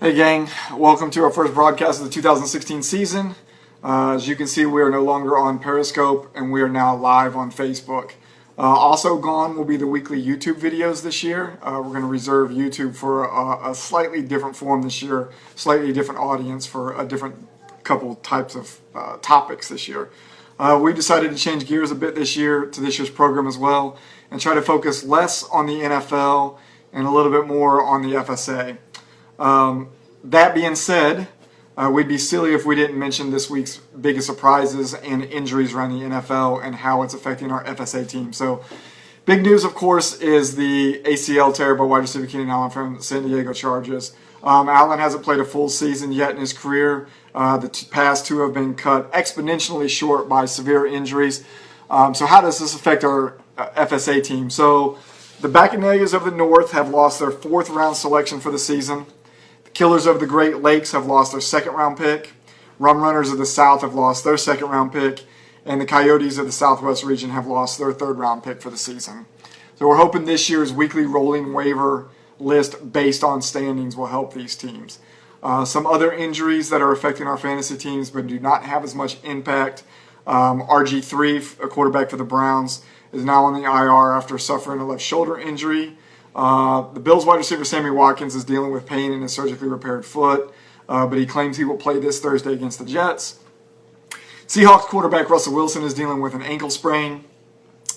Hey gang, welcome to our first broadcast of the 2016 season. As you can see, we are no longer on Periscope and we are now live on Facebook. Also gone will be the weekly YouTube videos this year. We're going to reserve YouTube for a slightly different form this year, slightly different audience for a different couple types of topics this year. We decided to change gears a bit this year to this year's program as well and try to focus less on the NFL and a little bit more on the FSA. That being said, we'd be silly if we didn't mention this week's biggest surprises and injuries around the NFL and how it's affecting our FSA team. So, big news, of course, is the ACL tear by wide receiver Keenan Allen from the San Diego Chargers. Allen hasn't played a full season yet in his career. The past two have been cut exponentially short by severe injuries. So how does this affect our FSA team? So the Bacchanalia of the North have lost their fourth round selection for the season. Killers of the Great Lakes have lost their second round pick. Rum Runners of the South have lost their second round pick. And the Coyotes of the Southwest region have lost their third round pick for the season. So we're hoping this year's weekly rolling waiver list based on standings will help these teams. Some other injuries that are affecting our fantasy teams but do not have as much impact. RG3, a quarterback for the Browns, is now on the IR after suffering a left shoulder injury. The Bills wide receiver Sammy Watkins is dealing with pain in his surgically repaired foot, but he claims he will play this Thursday against the Jets. Seahawks quarterback Russell Wilson is dealing with an ankle sprain.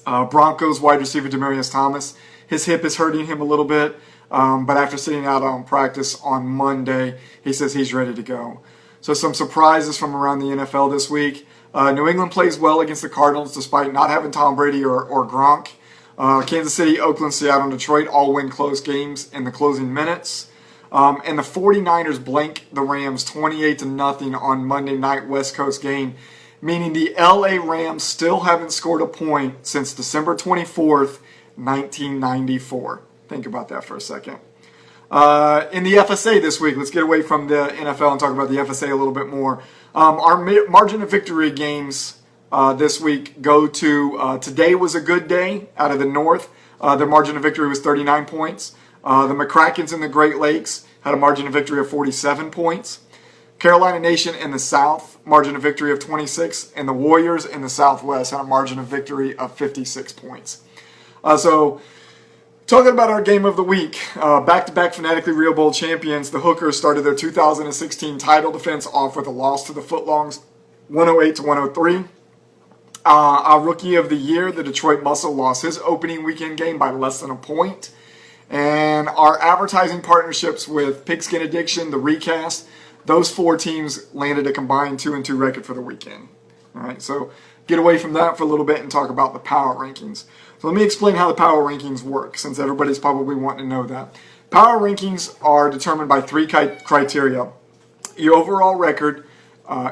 Broncos wide receiver Demaryius Thomas, his hip is hurting him a little bit, but after sitting out on practice on Monday, he says he's ready to go. So some surprises from around the NFL this week. New England plays well against the Cardinals despite not having Tom Brady or Gronk. Kansas City, Oakland, Seattle, and Detroit all win close games in the closing minutes. And the 49ers blank the Rams 28-0 on Monday night West Coast game, meaning the LA Rams still haven't scored a point since December 24th, 1994. Think about that for a second. In the FSA this week, let's get away from the NFL and talk about the FSA a little bit more. Our margin of victory games this week go to today was a good day out of the North. Their margin of victory was 39 points. The McCrackens in the Great Lakes had a margin of victory of 47 points. Carolina Nation in the South, margin of victory of 26. And the Warriors in the Southwest had a margin of victory of 56 points. So, talking about our game of the week, back-to-back Fanatically Real Bowl champions, the Hookers started their 2016 title defense off with a loss to the Footlongs, 108-103. Our Rookie of the Year, the Detroit Muscle, lost his opening weekend game by less than a point. And our advertising partnerships with Pigskin Addiction, the Recast, those four teams landed a combined 2-2 record for the weekend. All right, so get away from that for a little bit and talk about the Power Rankings. So let me explain how the Power Rankings work, since everybody's probably wanting to know that. Power Rankings are determined by three criteria: your overall record,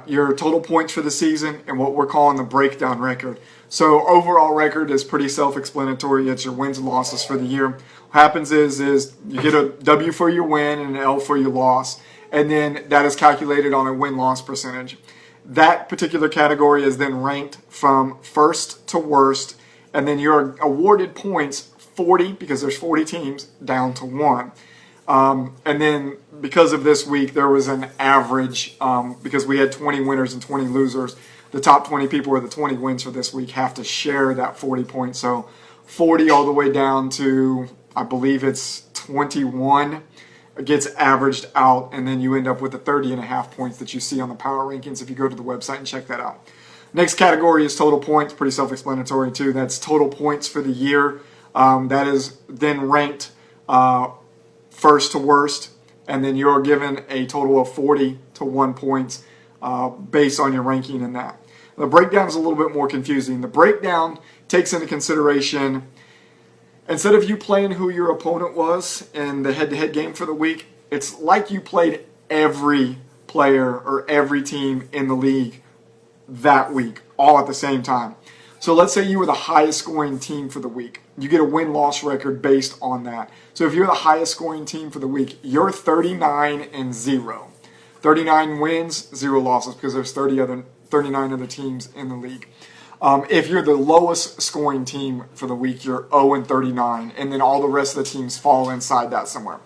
your total points for the season, and what we're calling the breakdown record. So overall record is pretty self-explanatory. It's your wins and losses for the year. What happens is you get a W for your win and an L for your loss, and then that is calculated on a win-loss percentage. That particular category is then ranked from first to worst, and then you're awarded points 40, because there's 40 teams, down to 1. And then because of this week, there was an average, because we had 20 winners and 20 losers. The top 20 people with the 20 wins for this week have to share that 40 points. So 40 all the way down to, I believe it's 21, gets averaged out, and then you end up with the 30.5 points that you see on the Power Rankings if you go to the website and check that out. Next category is total points, pretty self-explanatory too. That's total points for the year. That is then ranked first to worst, and then you're given a total of 40 to 1 points based on your ranking in that. The breakdown is a little bit more confusing. The breakdown takes into consideration, instead of you playing who your opponent was in the head-to-head game for the week, it's like you played every player or every team in the league that week, all at the same time. So let's say you were the highest scoring team for the week. You get a win-loss record based on that. So if you're the highest scoring team for the week, you're 39-0. 39 wins, 0 losses, because there's 39 other teams in the league. If you're the lowest scoring team for the week, you're 0-39, and then all the rest of the teams fall inside that somewhere.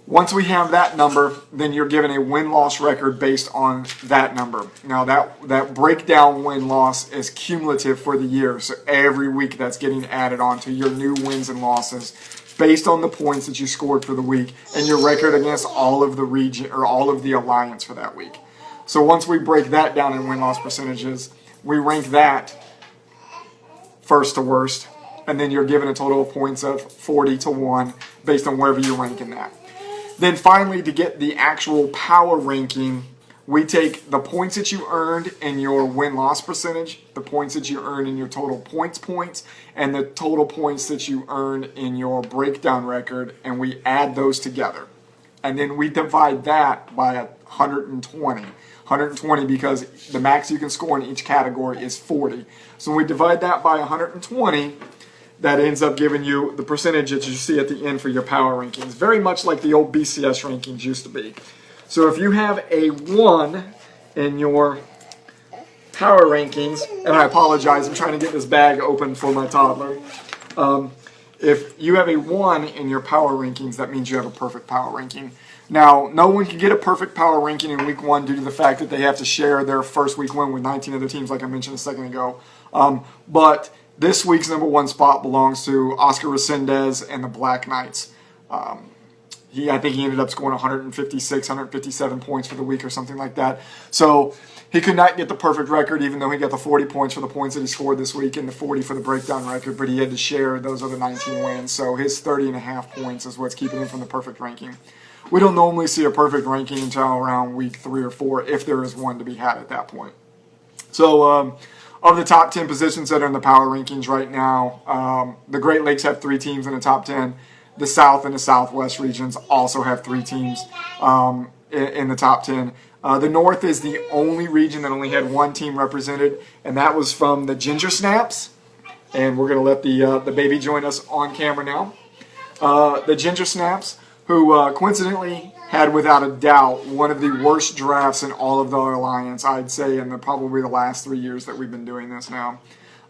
Once we have that number, then you're given a win-loss record based on that number. Now, that breakdown win-loss is cumulative for the year, so every week that's getting added on to your new wins and losses based on the points that you scored for the week and your record against all of the region or all of the alliance for that week. So once we break that down in win-loss percentages, we rank that first to worst, and then you're given a total of points of 40-1 based on wherever you rank in that. Then finally, to get the actual power ranking, we take the points that you earned in your win-loss percentage, the points that you earned in your total points, and the total points that you earned in your breakdown record, and we add those together. And then we divide that by 120. 120 because the max you can score in each category is 40. So when we divide that by 120, that ends up giving you the percentage that you see at the end for your power rankings. Very much like the old BCS rankings used to be. So if you have a 1 in your power rankings, and I apologize, I'm trying to get this bag open for my toddler. If you have a 1 in your power rankings, that means you have a perfect power ranking. Now, no one can get a perfect power ranking in week 1 due to the fact that they have to share their first week win with 19 other teams, like I mentioned a second ago. But this week's number 1 spot belongs to Oscar Resendez and the Black Knights. I think he ended up scoring 156, 157 points for the week or something like that. So he could not get the perfect record, even though he got the 40 points for the points that he scored this week and the 40 for the breakdown record, but he had to share those other 19 wins. So his 30.5 points is what's keeping him from the perfect ranking. We don't normally see a perfect ranking until around week 3 or 4, if there is one to be had at that point. So of the top 10 positions that are in the power rankings right now, the Great Lakes have 3 teams in the top 10. The South and the Southwest regions also have 3 teams in the top 10. The North is the only region that only had 1 team represented, and that was from the Ginger Snaps. And we're going to let the baby join us on camera now. The Ginger Snaps, who coincidentally had, without a doubt, one of the worst drafts in all of the Alliance, I'd say, in probably the last 3 years that we've been doing this now.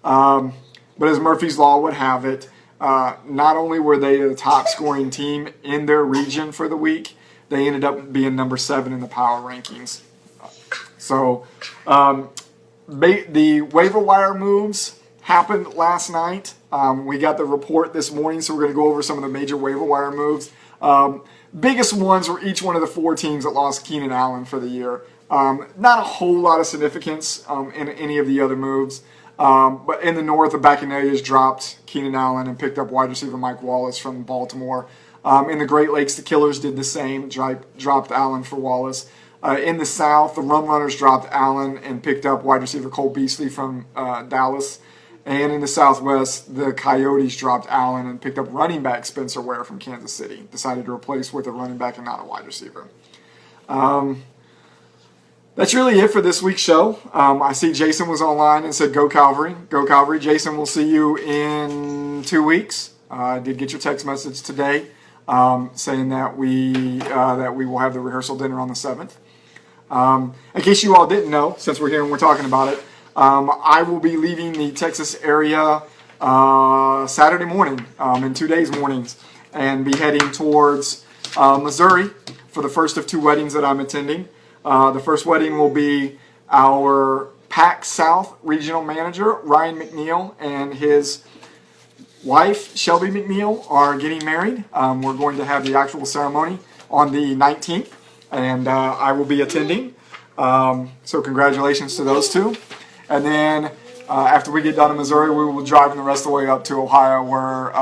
But as Murphy's Law would have it, not only were they the top scoring team in their region for the week, they ended up being number 7 in the power rankings. So the waiver wire moves happened last night. We got the report this morning, so we're going to go over some of the major waiver wire moves. Biggest ones were each one of the 4 teams that lost Keenan Allen for the year. Not a whole lot of significance in any of the other moves. But in the North, the Bacchanalias dropped Keenan Allen and picked up wide receiver Mike Wallace from Baltimore. In the Great Lakes, the Killers did the same, dropped Allen for Wallace. In the South, the Rum Runners dropped Allen and picked up wide receiver Cole Beasley from Dallas. And in the Southwest, the Coyotes dropped Allen and picked up running back Spencer Ware from Kansas City. Decided to replace with a running back and not a wide receiver. That's really it for this week's show. I see Jason was online and said, "Go Calvary, go Calvary." Jason, we'll see you in 2 weeks. I did get your text message today saying that we will have the rehearsal dinner on the 7th. In case you all didn't know, since we're here and we're talking about it, I will be leaving the Texas area Saturday morning, in 2 days mornings, and be heading towards Missouri for the first of 2 weddings that I'm attending. The first wedding will be our PAC South regional manager, Ryan McNeil, and his wife, Shelby McNeil, are getting married. We're going to have the actual ceremony on the 19th, and I will be attending. So congratulations to those 2. And then after we get done in Missouri, we will be driving the rest of the way up to Ohio, where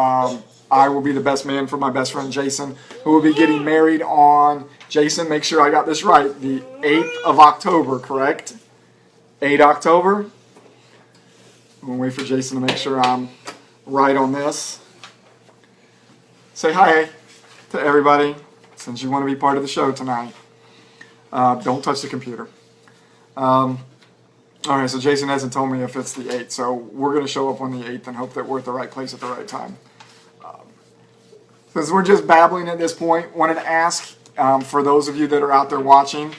I will be the best man for my best friend Jason, who will be getting married on, Jason, make sure I got this right, the 8th of October, correct? 8 October? I'm going to wait for Jason to make sure I'm right on this. Say hi to everybody, since you want to be part of the show tonight. Don't touch the computer. All right, so Jason hasn't told me if it's the 8th, so we're going to show up on the 8th and hope that we're at the right place at the right time. Since we're just babbling at this point, wanted to ask, for those of you that are out there watching,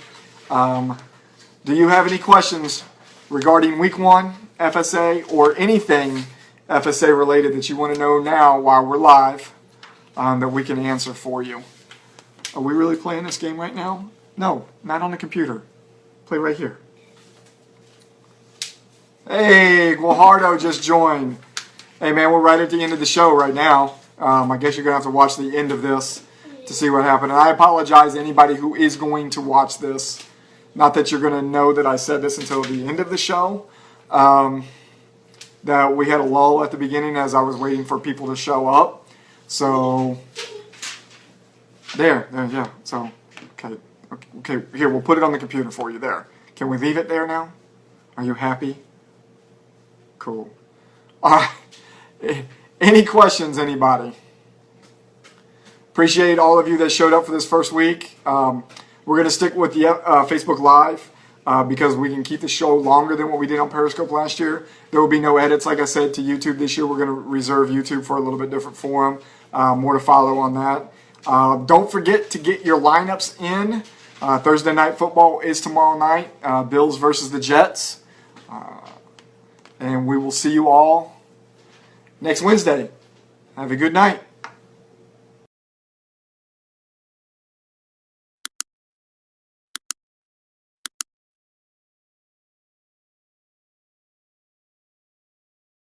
do you have any questions regarding Week 1, FSA, or anything FSA related that you want to know now while we're live that we can answer for you? Are we really playing this game right now? No, not on the computer. Play right here. Hey, Guajardo just joined. Hey man, we're right at the end of the show right now. I guess you're going to have to watch the end of this to see what happened. And I apologize to anybody who is going to watch this. Not that you're going to know that I said this until the end of the show. That we had a lull at the beginning as I was waiting for people to show up. So, there, yeah. So, okay, here, we'll put it on the computer for you there. Can we leave it there now? Are you happy? Cool. All right. Any questions, anybody? Appreciate all of you that showed up for this first week. We're going to stick with the Facebook Live because we can keep the show longer than what we did on Periscope last year. There will be no edits, like I said, to YouTube this year. We're going to reserve YouTube for a little bit different forum. More to follow on that. Don't forget to get your lineups in. Thursday Night Football is tomorrow night. Bills versus the Jets. And we will see you all next Wednesday. Have a good night.